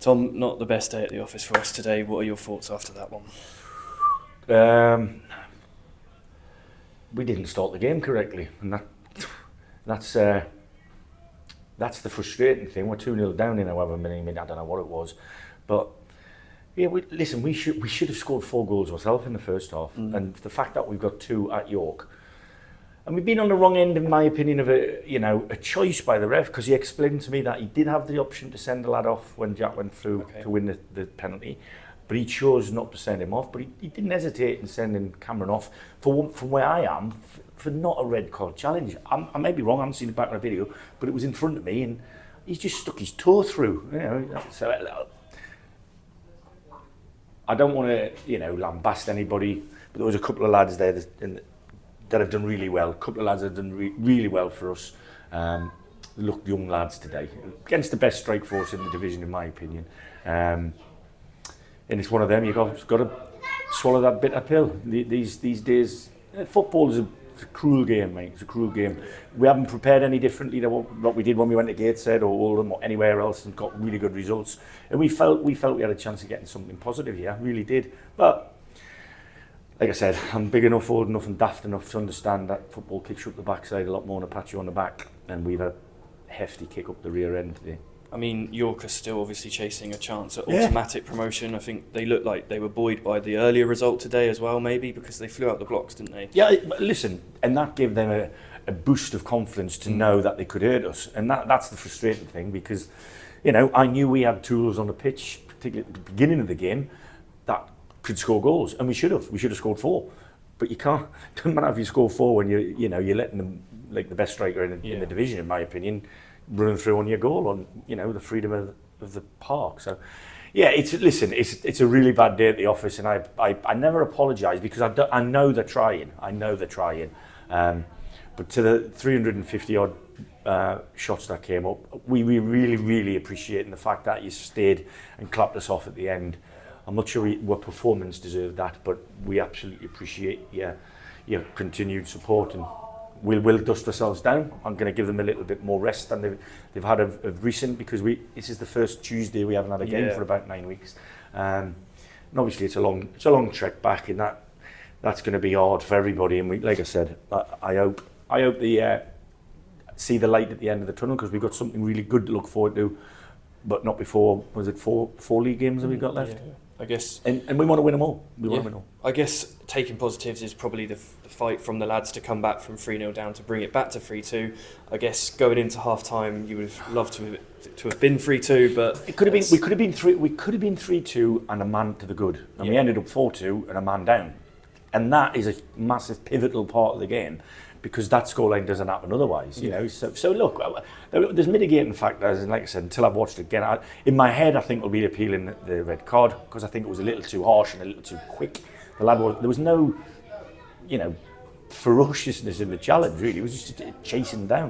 Tom, not the best day at the office for us today. What are your thoughts after that one? We didn't start the game correctly, and that's the frustrating thing. We're 2-0 down in however many minutes. I don't know what it was, but yeah, we should have scored 4 goals ourselves in the first half, and the fact that we've got 2 at York. And we've been on the wrong end, in my opinion, of a choice by the ref, because he explained to me that he did have the option to send the lad off when Jack went through to win the penalty, but he chose not to send him off. But he didn't hesitate in sending Cameron off from where I am for not a red card challenge. I may be wrong, I haven't seen it back in the video, but it was in front of me and he's just stuck his toe through. So I don't want to lambast anybody, but there was a couple of lads there that have done really well. A couple of lads that have done really well for us. Looked young lads today against the best strike force in the division, in my opinion. And it's one of them. You've got to swallow that bitter pill. These days, football is a cruel game, mate. It's a cruel game. We haven't prepared any differently than what we did when we went to Gateshead or Oldham or anywhere else and got really good results. And we felt we had a chance of getting something positive here. Really did. But like I said, I'm big enough, old enough and daft enough to understand that football kicks you up the backside a lot more than a pat you on the back, and we've a hefty kick up the rear end today. I mean, York are still obviously chasing a chance at automatic promotion. I think they looked like they were buoyed by the earlier result today as well, maybe, because they flew out the blocks, didn't they? Yeah, listen, and that gave them a boost of confidence to know that they could hurt us, and that's the frustrating thing, because, I knew we had tools on the pitch, particularly at the beginning of the game, that could score goals, and we should have scored 4, but you can't. It doesn't matter if you score 4 when you're letting them, like the best striker in the division, in my opinion, running through on your goal on the freedom of the park. So yeah, it's a really bad day at the office, and I never apologise, because I know they're trying. But to the 350 odd shots that came up, we really appreciate the fact that you stayed and clapped us off at the end. I'm not sure our performance deserved that, but we absolutely appreciate your continued support, and we'll dust ourselves down. I'm going to give them a little bit more rest than they've had of recent, because this is the first Tuesday we haven't had a game for about 9 weeks, and obviously it's a long trek back, and that's going to be hard for everybody. And like I said, I hope they see the light at the end of the tunnel, because we've got something really good to look forward to, but not before. Was it four league games that we've got left? Yeah. I guess, and we want to win them all. We want to win all. I guess taking positives is probably the fight from the lads to come back from 3-0 down to bring it back to 3-2. I guess going into half time, you would have loved to have been 3-2, but it could have been. We could have been 3-2 and a man to the good, and we ended up 4-2 and a man down, and that is a massive pivotal part of the game, because that scoreline doesn't happen otherwise. So look, there's mitigating factors, and like I said, until I've watched it again, in my head I think we'll be appealing the red card, because I think it was a little too harsh and a little too quick. There was no, ferociousness in the challenge really. It was just chasing down.